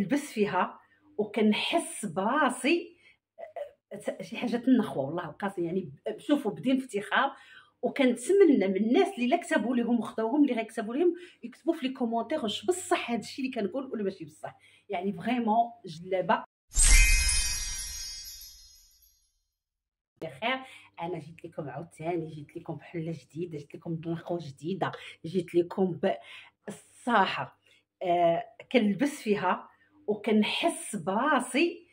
كنلبس فيها وكنحس براسي شي حاجه النخوه والله القاسم. يعني شوفوا بدين افتخار، وكنتمنى من الناس اللي لا كتبوا لهم وخداوهم اللي غيكتبوا لهم يكتبوا في لي كومونتير واش بصح هذا الشيء اللي كنقول ولا ماشي بصح. يعني فريمون جلابه بخير. انا جيت لكم عاوتاني، جيت لكم بحله جديده، جيت لكم بنخوه جديده، جيت لكم الصراحه كنلبس فيها وكنحس براسي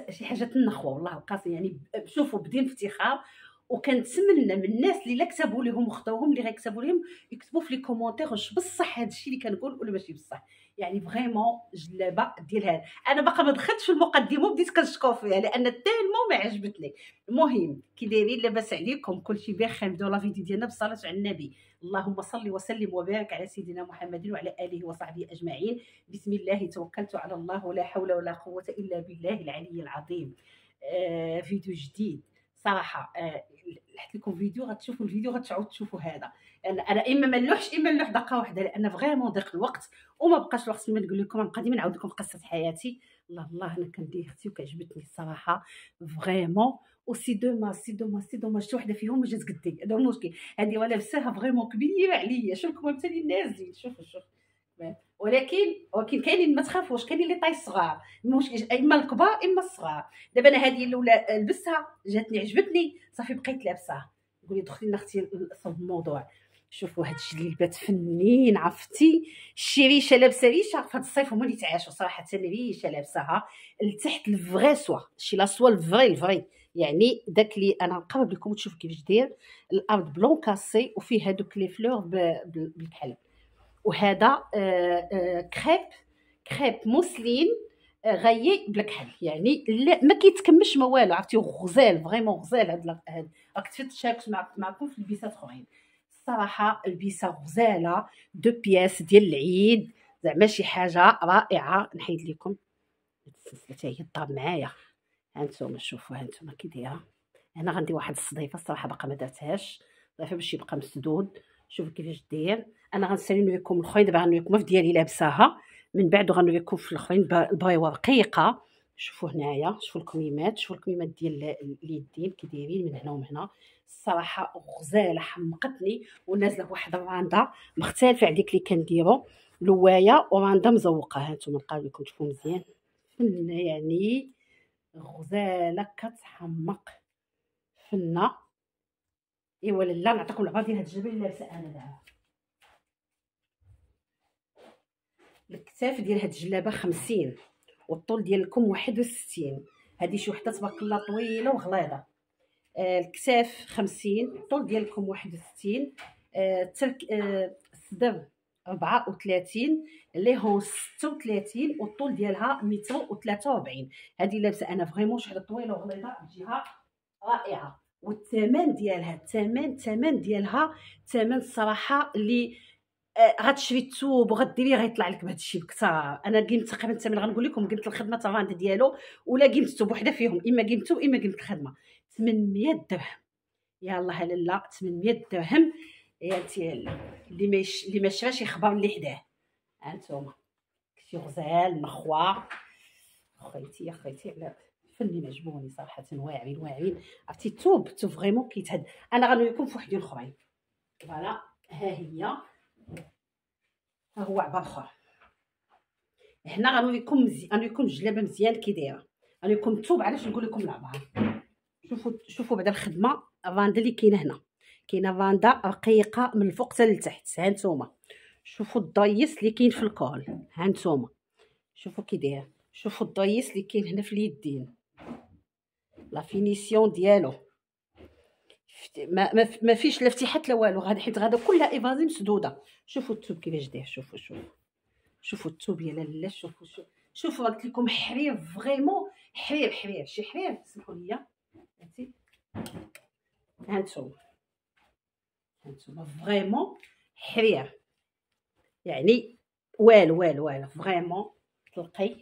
شي حاجه النخوه والله القاسم. يعني شوفوا بدين افتخار، وكنتمنى من الناس اللي لا كتبوا لهم وخداوهم اللي غيكتبوا لهم يكتبوا في لي كومونتير واش بصح هذا الشيء اللي كنقول ولا ماشي بصح. يعني فريمون جلابه ديال هذا. انا باقا ما دخلتش في المقدمه وبديت كنشكر فيها لان تالمون ما عجبتني. المهم كي دايرين لاباس عليكم؟ كلشي بخير. نبداو لا فيديو ديالنا بالصلاه على النبي. اللهم صل وسلم وبارك على سيدنا محمد وعلى اله وصحبه اجمعين. بسم الله توكلت على الله ولا حول ولا قوه الا بالله العلي العظيم. فيديو جديد صراحه. لحت لكم فيديو غتشوفوا الفيديو غتعاودوا تشوفوا هذا. انا اما ما نلوحش اما نلوح دقه واحده لان فريمون ضيق الوقت وما بقاش الوقت ما نقول لكم. غنبقى ديما نعاود لكم قصه حياتي. الله الله انا كندير اختي وكعجبتني الصراحه فريمون. وسي دوماج شي وحده فيهم ما جات قدي. هذا هو المشكل. هذه ولا لبساها فريمون كبيره عليا. شوفكم مثلا نازلين شوفوا ولكن كاينين ما تخافوش، كاينين لي طاي صغار. المشكل اما الكبار اما الصغار. دابا انا هذه الاولى لبستها جاتني عجبتني صافي بقيت لابساها. قولي دخلي اختي صوب الموضوع. شوفوا هاد الجليبات فنين عرفتي. شي ريشه لابسه ريشه في هاد الصيف هما اللي تعاشوا صراحه. ريشه لابساها لتحت الفغي سوا شي لا سوا الفري يعني داك اللي انا نقرب لكم تشوفوا كيفاش داير الارض بلون كاسي وفيه هادوك لي فلور بالكحل. وهذا كريب موسلين غايي بالكحل. يعني لا ما كيتكملش ما والو عرفتي. غزال فريمون غزال. هاد راك تشاركت معكم في البيسات اخرين الصراحه. البيسه غزاله دو بياس ديال العيد زعما شي حاجه رائعه. نحيد لكم السلسله حتى هي الطاب معايا. هانتوما شوفوا هانتوما كي دايره. هنا غندير واحد الصديفه الصراحه باقا ما درتهاش صافي باش يبقى مسدود. شوفوا كيفاش داير. انا غنسالي لكم الاخرين دابا غنوريكم في ديالي لابساها من بعد وغنوريكم في الاخرين البريوه رقيقه. شوفوا هنايا شوفوا الكميمات ديال اليدين كي دايرين من هنا ومن هنا. الصراحه غزاله حمقتني ونازله بواحد الراندا مختلفه على ديك اللي كنديروا لوايه وراندا مزوقه. هانتوما نقال لكم تشوفوا مزيان يعني غزاله كتحمق فنه. ايوا لا نعطيكم العباره ديال هاد الجبل اللي لابسه انا دابا. الكتاف ديال هاد الجلابه 50 والطول ديال الكم 61. هذه شي وحده تبارك الله طويله وغليظه. الكتاف 50 الطول ديال الكم 61. الصدر 34 لي هون 36 والطول ديالها 143. هذه لابسه انا فريمون شي وحده طويله وغليظه بجهه رائعه. والثمن ديالها الثمن ديالها ثمن الصراحه اللي غتشري الثوب وغديريه غيطلع لك بهذا الشيء بكثار. انا قيمت تقريبا الثمن غنقول لكم قيمه الخدمه تاع ديالو ولا قيمه الثوب وحده فيهم. اما قيمته اما قيمه الخدمه 800 درهم. يلاه لالا 800 درهم. يا انتي اللي ما شراش يخبر اللي حداه. هانتوما شي غزال مخوى خيتي على فني عجبوني صراحه. واعرين عرفتي الثوب فريمون كيتهد. انا غنوريكم في وحدين اخرين. فوالا ها هي ها هو عبار اخر. هنا غنوريكم غنوريكم الجلابه مزيان كي دايره. غنوريكم الثوب. علاش نقول لكم العبار؟ شوفوا بعدا الخدمه الراندا اللي كاينه هنا. كاينه راندا رقيقه من الفوق حتى لتحت. ها نتوما شوفوا الضيس اللي كاين في الكول. ها نتوما شوفوا كي داير. شوفوا الضيس اللي كاين هنا في اليدين لا فينيسيون ديالو. ما فيش لا فتحات لا والو. حيت غادا كلها ايفازي مسدوده. شوفوا الثوب كيفاش داير. شوفوا الثوب يا لاله. شوفوا قلت لكم حرير فريمون حرير شي حرير سمحوا لي هانتي. هانتوما فريمون حرير يعني والو فريمون تلقي.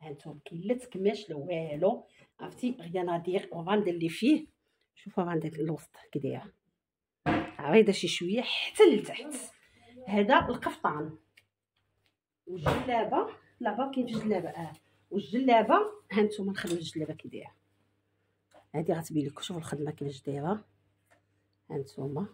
هانتوما كاين لا تكماش لا والو عرفتي. غير نادير وغندير اللي فيه. شوفوا غندير الوسط كي دايره عريضه شي شويه حتى لتحت. هذا القفطان والجلابه اللعبه كاين في الجلابه. والجلابه ها نتوما نخدم الجلابه كي دايره. هادي غتبين لكم، شوفوا الخدمه كيفاش دايره. ها نتوما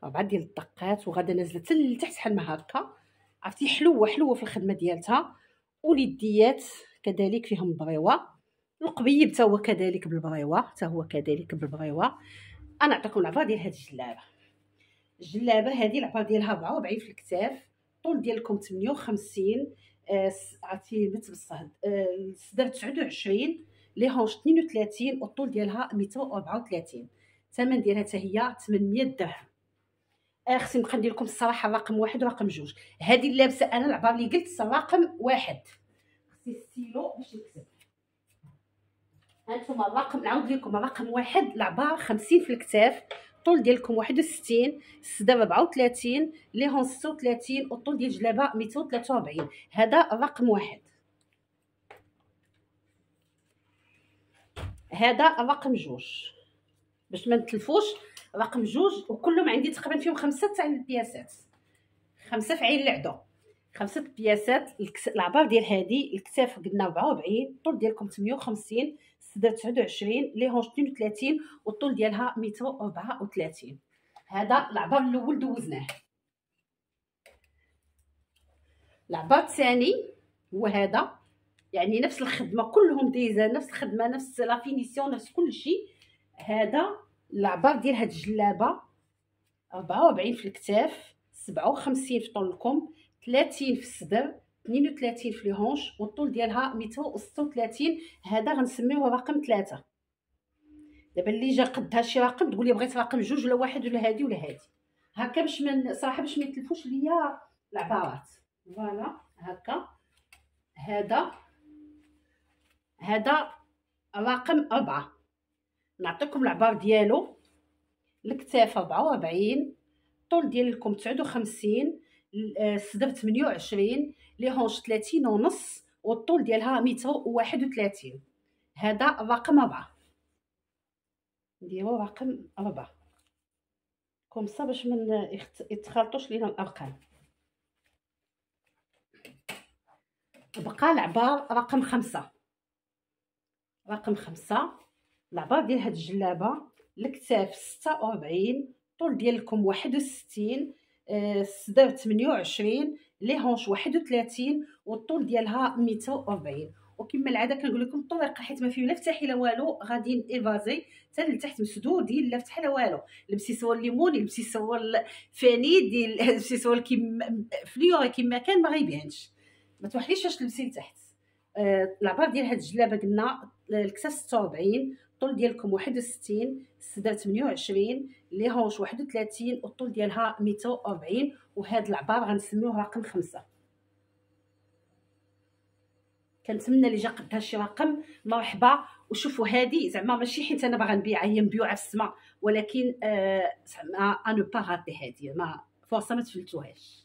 4 ديال الدقات وغادا نازله حتى لتحت بحال ما هكا. عرفتي حلوه حلوه في الخدمه ديالتها. واليديات كذلك فيهم بريوه. القبيب حتى هو كذلك بالبريوه، حتى هو كذلك بالبريوه. انا نعطيكم العباره ديال هاد الجلابه. الجلابه هذه العباره ديالها 44 في الكتاف، الطول ديالكم 58، عرفتي متبسط. الصدر 29، لي هونش 32، والطول ديالها 134. الثمن ديالها حتى هي 800 درهم. خصني نبقى ندير لكم الصراحه رقم 1 ورقم 2. هذه اللابسه انا العباره اللي قلت رقم 1. خصني ستيلو باش نكتب. هانتوما الرقم، نعاود لكم الرقم 1 العبار 50 في الكتاف، الطول ديالكم 61، الصدر 34، لي هون 36، والطول ديال الجلابه 243. هذا الرقم 1. هذا الرقم 2 باش ما نتلفوش. رقم 2 وكلهم عندي تقريبا فيهم 5 تاع البياسات، 5 في عين العدو، 5 بياسات. العبار ديال هذه الكتاف قلنا 44، الطول ديالكم 58، الصدر 29، لي هونش 32، والطول ديالها 134. هذا العبار الاول دوزناه. العبار الثاني هو هذا، يعني نفس الخدمه كلهم دايزه نفس الخدمه، نفس لا فينيسيون، نفس كل شيء. هذا العبار ديال هاد الجلابه 44 في الكتاف، 57 في طولكم، 30 في الصدر، 32 في لي هونش، والطول ديالها 136. هذا غنسميوه رقم 3. دابا اللي جا قدها شي رقم تقول لي بغيت رقم 2 ولا 1 ولا هادي ولا هادي، هكا باش من صراحه باش ما يتلفوش ليا العبارات. فوالا هكا. هذا رقم 4. نعطيكم العبار ديالو. الكتاف 44، الطول ديالكم 59، الصدر 28، لي هونش 30 ونص، والطول ديالها 131. هذا الرقم 4. نديرو رقم 4 كومسا باش من يتخلطوش لينا الارقام. بقى العبار رقم 5. رقم 5 العبار ديال هاد الجلابه. الكتاف 46، الطول ديالكم 61، الصدر 28، لي هونش 31، والطول ديالها 140. وكما العاده كنقول لكم الطريقه، حيت ما فيه لا فتحي لا والو، غادي ايفازي حتى لتحت مسدودين، لا فتحه لا والو. لبسي سوا الليموني، لبسي سوا الفاني ديال لبسي سوا كيما فليوري كيما كان ما غيبانش. ما توحليش فاش تلبسي لتحت. العبار ديال هاد الجلابه قلنا الكتاف 46، الطول ديالكم 61، الصدر 28، لي هونش 31، والطول ديالها 140. وهاد العبار غنسميوه رقم 5. كنتمنى اللي جا قدها شي رقم مرحبا. وشوفوا هادي زعما ماشي حيت انا باغا نبيعها، هي مبيوعه في السماء، ولكن زعما انو با غاتي هادي ما فرصه ما تفلتوهاش.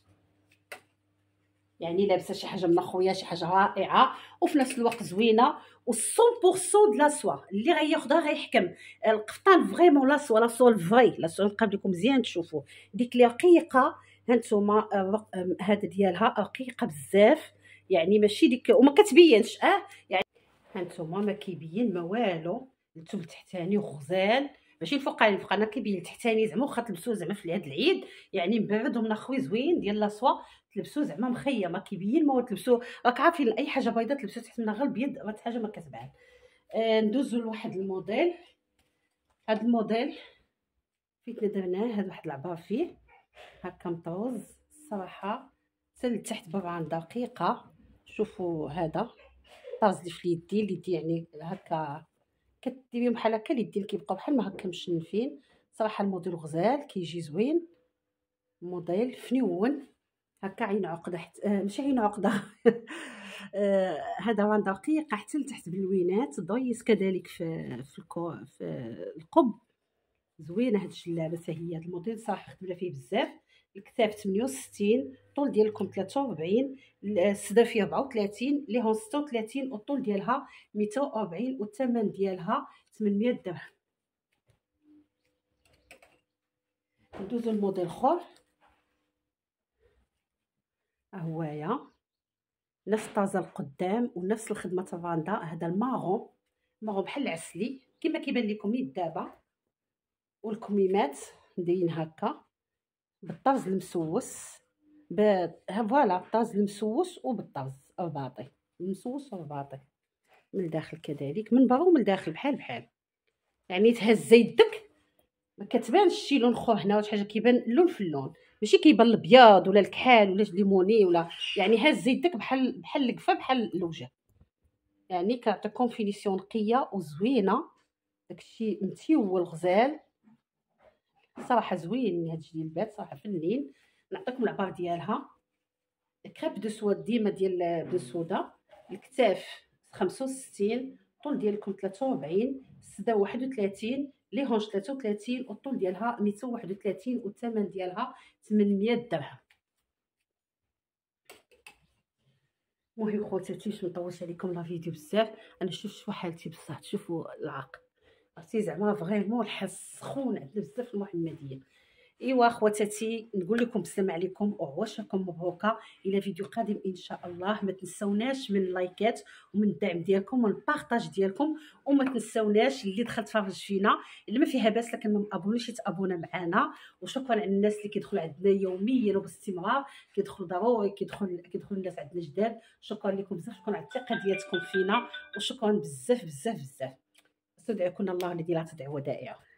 يعني لابسه شي حاجه من خويا، شي حاجه رائعه وفي نفس الوقت زوينه، و 100% د لا سوا اللي غياخدها غيحكم. القفطان فريمون لا سوا الفري، لا سوا نقاد لكم مزيان تشوفوا ديك اللي رقيقه. هانتوما هذا ديالها رقيقه بزاف، يعني ماشي ديك وما كتبينش. يعني هانتوما ما كيبين ما والو. الثوب التحتاني وغزال، ماشي الفوقاني، الفوقاني كيبين التحتاني زعما واخا تلبسوه زعما في هذا العيد يعني مبرد ومن اخوي زوين ديال لا سوا، تلبسوه زعما مخيم ما كيبين ما تلبسوه. راك عارفين اي حاجه بيضاء تلبسوه تحت منها غير البيض راه حاجه ما كتبان. ندوزو لواحد الموديل. هذا الموديل فيت درناه، هذا واحد العبار فيه هكا مطوز الصراحه حتى لتحت برا دقيقه. شوفوا هذا طاز لي في اليدين يعني هكا كديريهم بحال هكا، اليدين كيبقاو بحال ما هكا مشنفين. صراحه الموديل غزال كيجي زوين، موديل فنيون هكا عين عقده ماشي عين عقده هذا وان دقيقه حتى لتحت باللوينات، ضيس كذلك في القب. زوينه هاد الجلابه حتى هي. هاد الموديل صراحه خدمنا فيه بزاف. الكتاف 68، الطول ديالكم 43، الصدر فيه 34، لي هون 36، والطول ديالها 140، والثمن ديالها 800 درهم. ندوزو الموديل اخر. ها هويا نفس الطازه القدام ونفس الخدمه تاع فاندا. هذا الماغون بحال العسلي كما كيبان لكم نيت دابا، والكميمات مدايرين هكا بالطرز المسوس، فوالا بالطرز المسوس وبالطرز الباطي، المسوس والباطي من الداخل كذلك، من برا ومن الداخل بحال يعني تهز يدك ما كتبانش شي لون خو هنا ولا شي حاجه، كيبان اللون في اللون، ماشي كيبان الابيض ولا الكحال ولا الليموني ولا، يعني هز يدك بحال القفا بحال الوجه، يعني كتعطيكم فينيسيون نقيه وزوينه. داكشي متيول غزال صراحه، زوين هاد الجلبات صراحه فنين. نعطيكم العبار ديالها. كريب دو سواد ديما ديال بن سودا، الكتاف 65، الطول ديالكم 43، السدا 31، لي هونج 33، والطول ديالها 231، والثمن ديالها 800 درهم. المهم خواتاتي باش مطولش عليكم لا فيديو بزاف، انا شوفوا حالتي بصح، تشوفوا العرق عرفتي زعما فريمون الحس سخون عندنا بزاف المحمديه. ايوا خواتاتي نقول لكم بسلام عليكم وعواشركم مبروكه، الى فيديو قادم ان شاء الله. ما تنسوناش من اللايكات ومن الدعم ديالكم والبارطاج ديالكم، وما تنسوناش اللي دخل تفرج فينا اللي ما فيها باس لكن ما مابونيش يتابونا معنا. وشكرا على الناس اللي كيدخلوا عندنا يوميا وباستمرار، كيدخلوا ضروري، كيدخلوا الناس عندنا جداد. شكرا لكم بزاف، شكرا على الثقه ديالكم فينا، وشكرا بزاف بزاف بزاف. استودعكم الله الذي لا تضيع ودائعه.